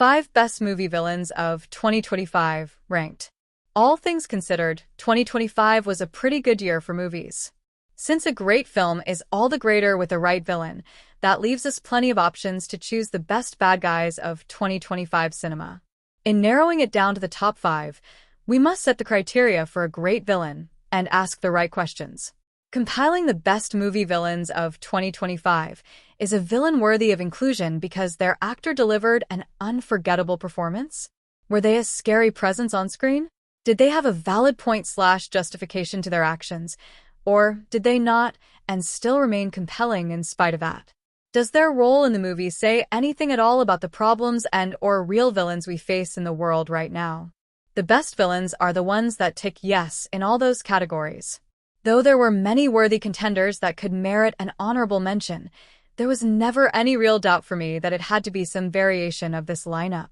5 Best Movie Villains of 2025 ranked. All things considered, 2025 was a pretty good year for movies. Since a great film is all the greater with the right villain, that leaves us plenty of options to choose the best bad guys of 2025 cinema. In narrowing it down to the top 5, we must set the criteria for a great villain and ask the right questions. Compiling the best movie villains of 2025 is a villain worthy of inclusion because their actor delivered an unforgettable performance. Were they a scary presence on screen? Did they have a valid point/justification to their actions? Or did they not and still remain compelling in spite of that? Does their role in the movie say anything at all about the problems and/or real villains we face in the world right now? The best villains are the ones that tick yes in all those categories. Though there were many worthy contenders that could merit an honorable mention, there was never any real doubt for me that it had to be some variation of this lineup.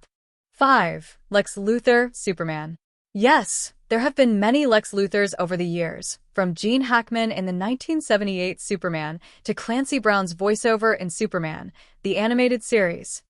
5. Lex Luthor, Superman. Yes, there have been many Lex Luthors over the years, from Gene Hackman in the 1978 Superman to Clancy Brown's voiceover in Superman, the animated series.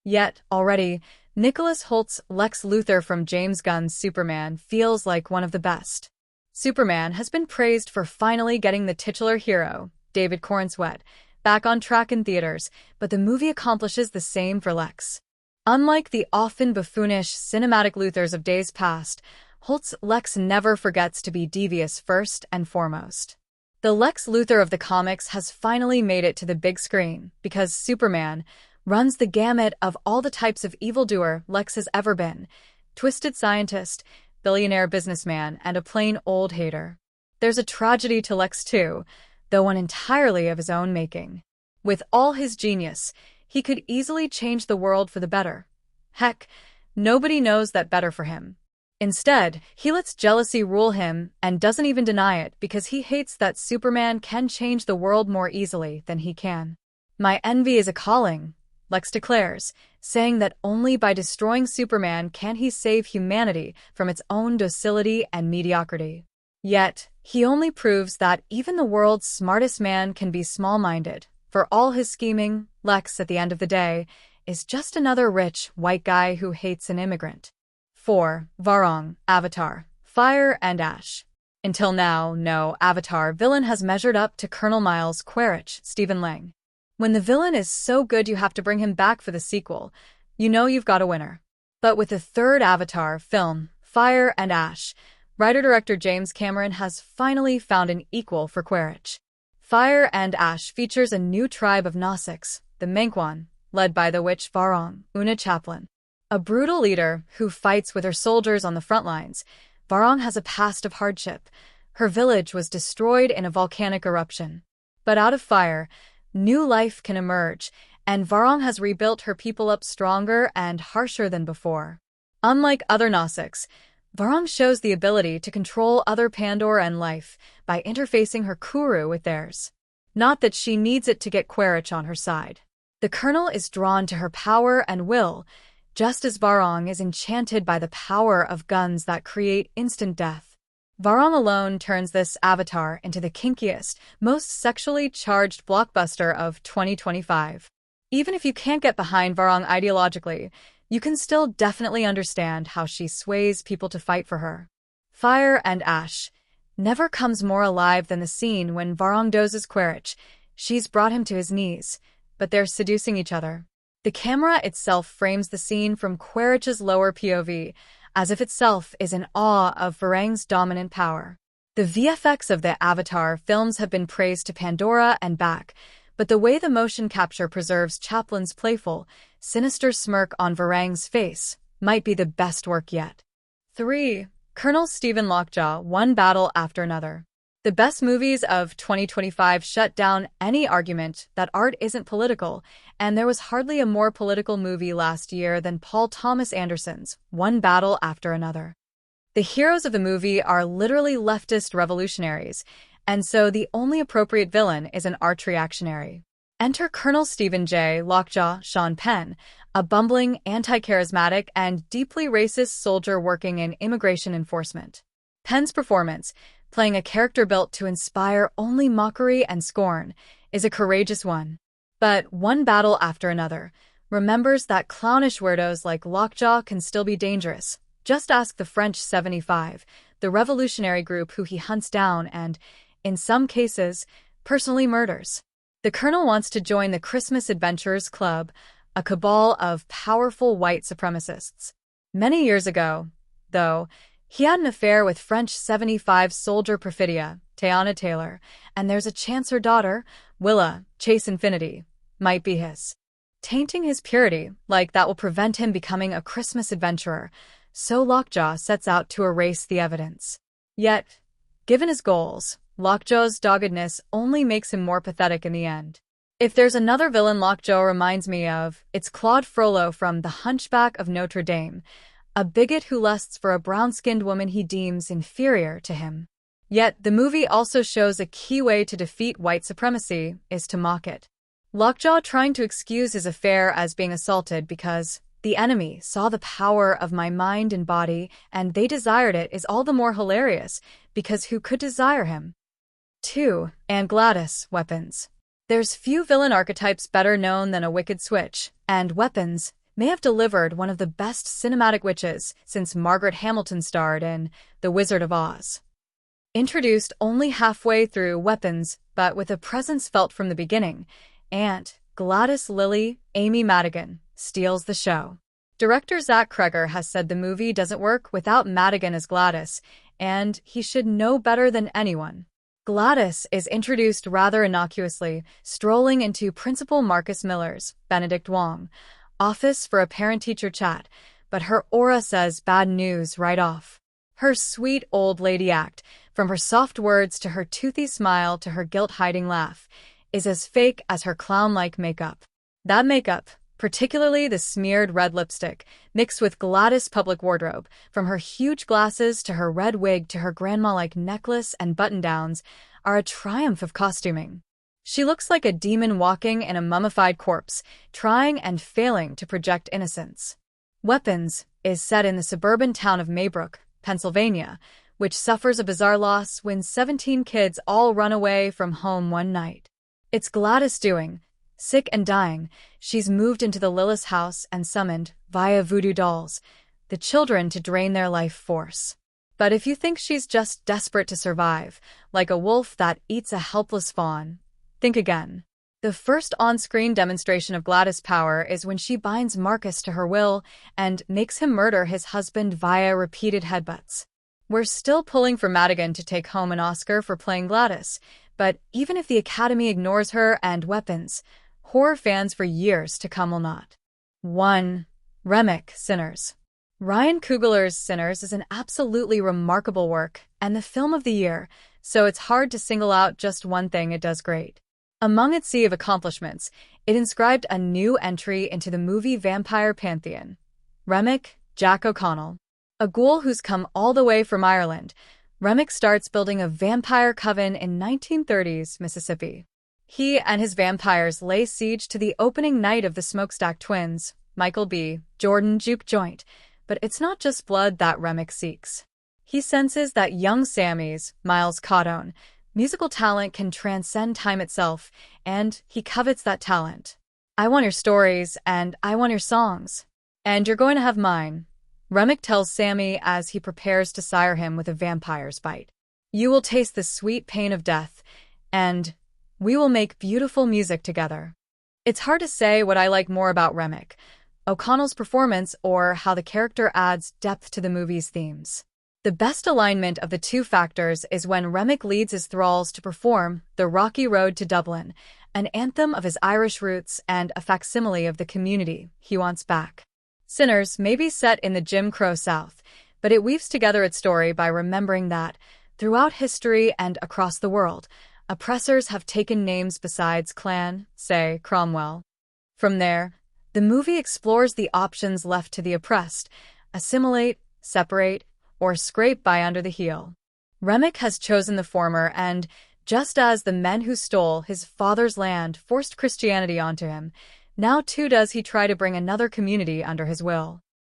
Yet, already, Nicholas Holt's Lex Luthor from James Gunn's Superman feels like one of the best. Superman has been praised for finally getting the titular hero, David Corenswet, back on track in theaters, but the movie accomplishes the same for Lex. Unlike the often buffoonish cinematic Luthors of days past, Holt's Lex never forgets to be devious first and foremost. The Lex Luthor of the comics has finally made it to the big screen because Superman runs the gamut of all the types of evildoer Lex has ever been: twisted scientist, billionaire businessman, and a plain old hater. There's a tragedy to Lex too, though one entirely of his own making. With all his genius, he could easily change the world for the better. Heck, nobody knows that better for him. Instead, he lets jealousy rule him and doesn't even deny it because he hates that Superman can change the world more easily than he can. "My envy is a calling," Lex declares, saying that only by destroying Superman can he save humanity from its own docility and mediocrity. Yet, he only proves that even the world's smartest man can be small-minded. For all his scheming, Lex, at the end of the day, is just another rich, white guy who hates an immigrant. 4. Varong, Avatar, Fire and Ash. Until now, no Avatar villain has measured up to Colonel Miles Quaritch, Stephen Lang. When the villain is so good you have to bring him back for the sequel, you know you've got a winner. But with the third Avatar film, Fire and Ash, writer-director James Cameron has finally found an equal for Quaritch. Fire and Ash features a new tribe of Nausicaa, the Menquan, led by the witch Varong, Una Chaplin. A brutal leader who fights with her soldiers on the front lines, Varong has a past of hardship. Her village was destroyed in a volcanic eruption. But out of fire, new life can emerge, and Varong has rebuilt her people up stronger and harsher than before. Unlike other Nausicaa, Varong shows the ability to control other Pandora and life by interfacing her Kuru with theirs. Not that she needs it to get Quaritch on her side. The Colonel is drawn to her power and will, just as Varong is enchanted by the power of guns that create instant death. Varong alone turns this Avatar into the kinkiest, most sexually charged blockbuster of 2025. Even if you can't get behind Varong ideologically, you can still definitely understand how she sways people to fight for her. Fire and Ash never comes more alive than the scene when Varong dozes Quaritch. She's brought him to his knees, but they're seducing each other. The camera itself frames the scene from Quaritch's lower POV, as if itself is in awe of Varong's dominant power. The VFX of the Avatar films have been praised to Pandora and back, but the way the motion capture preserves Chaplin's playful, sinister smirk on Varong's face might be the best work yet. 3. Colonel Stephen Lockjaw, One Battle After Another. The best movies of 2025 shut down any argument that art isn't political, and there was hardly a more political movie last year than Paul Thomas Anderson's One Battle After Another. The heroes of the movie are literally leftist revolutionaries, and so the only appropriate villain is an arch reactionary. Enter Colonel Stephen J. Lockjaw Sean Penn, a bumbling, anti-charismatic, and deeply racist soldier working in immigration enforcement. Penn's performance, playing a character built to inspire only mockery and scorn, is a courageous one. But One Battle After Another remembers that clownish weirdos like Lockjaw can still be dangerous. Just ask the French 75, the revolutionary group who he hunts down and, in some cases, personally murders. The Colonel wants to join the Christmas Adventurers Club, a cabal of powerful white supremacists. Many years ago, though, he had an affair with French 75 soldier Perfidia, Teyana Taylor, and there's a chance her daughter, Willa, Chase Infinity, might be his. Tainting his purity, like that will prevent him becoming a Christmas adventurer, so Lockjaw sets out to erase the evidence. Yet, given his goals, Lockjaw's doggedness only makes him more pathetic in the end. If there's another villain Lockjaw reminds me of, it's Claude Frollo from The Hunchback of Notre Dame, a bigot who lusts for a brown-skinned woman he deems inferior to him. Yet, the movie also shows a key way to defeat white supremacy is to mock it. Lockjaw trying to excuse his affair as being assaulted because the enemy saw the power of my mind and body and they desired it is all the more hilarious because who could desire him? 2. And Gladys, weapons. There's few villain archetypes better known than a wicked switch, and Weapons may have delivered one of the best cinematic witches since Margaret Hamilton starred in The Wizard of Oz. Introduced only halfway through Weapons, but with a presence felt from the beginning, Aunt Gladys Lily Amy Madigan steals the show. Director Zach Cregger has said the movie doesn't work without Madigan as Gladys, and he should know better than anyone. Gladys is introduced rather innocuously, strolling into Principal Marcus Miller's, Benedict Wong, office for a parent-teacher chat, but her aura says bad news right off. Her sweet old lady act, from her soft words to her toothy smile to her guilt-hiding laugh, is as fake as her clown-like makeup. That makeup, particularly the smeared red lipstick, mixed with Gladys' public wardrobe, from her huge glasses to her red wig to her grandma-like necklace and button-downs, are a triumph of costuming. She looks like a demon walking in a mummified corpse, trying and failing to project innocence. Weapons is set in the suburban town of Maybrook, Pennsylvania, which suffers a bizarre loss when 17 kids all run away from home one night. It's Gladys doing. Sick and dying, she's moved into the Lillis house and summoned, via voodoo dolls, the children to drain their life force. But if you think she's just desperate to survive, like a wolf that eats a helpless fawn, think again. The first on-screen demonstration of Gladys' power is when she binds Marcus to her will and makes him murder his husband via repeated headbutts. We're still pulling for Madigan to take home an Oscar for playing Gladys, but even if the Academy ignores her and Weapons, horror fans for years to come will not. 1. Remmick, Sinners. Ryan Coogler's Sinners is an absolutely remarkable work and the film of the year, so it's hard to single out just one thing it does great. Among its sea of accomplishments, it inscribed a new entry into the movie vampire pantheon. Remmick, Jack O'Connell. A ghoul who's come all the way from Ireland, Remmick starts building a vampire coven in 1930s Mississippi. He and his vampires lay siege to the opening night of the Smokestack Twins, Michael B. Jordan juke joint, but it's not just blood that Remmick seeks. He senses that young Sammy's, Miles Cotton, musical talent can transcend time itself, and he covets that talent. I want your stories, and I want your songs. And you're going to have mine, Remmick tells Sammy as he prepares to sire him with a vampire's bite. You will taste the sweet pain of death, and we will make beautiful music together. It's hard to say what I like more about Remmick, O'Connell's performance or how the character adds depth to the movie's themes. The best alignment of the two factors is when Remmick leads his thralls to perform The Rocky Road to Dublin, an anthem of his Irish roots and a facsimile of the community he wants back. Sinners may be set in the Jim Crow South, but it weaves together its story by remembering that, throughout history and across the world, oppressors have taken names besides clan, say, Cromwell. From there, the movie explores the options left to the oppressed: assimilate, separate, or scrape by under the heel. Remmick has chosen the former, and, just as the men who stole his father's land forced Christianity onto him, now too does he try to bring another community under his will.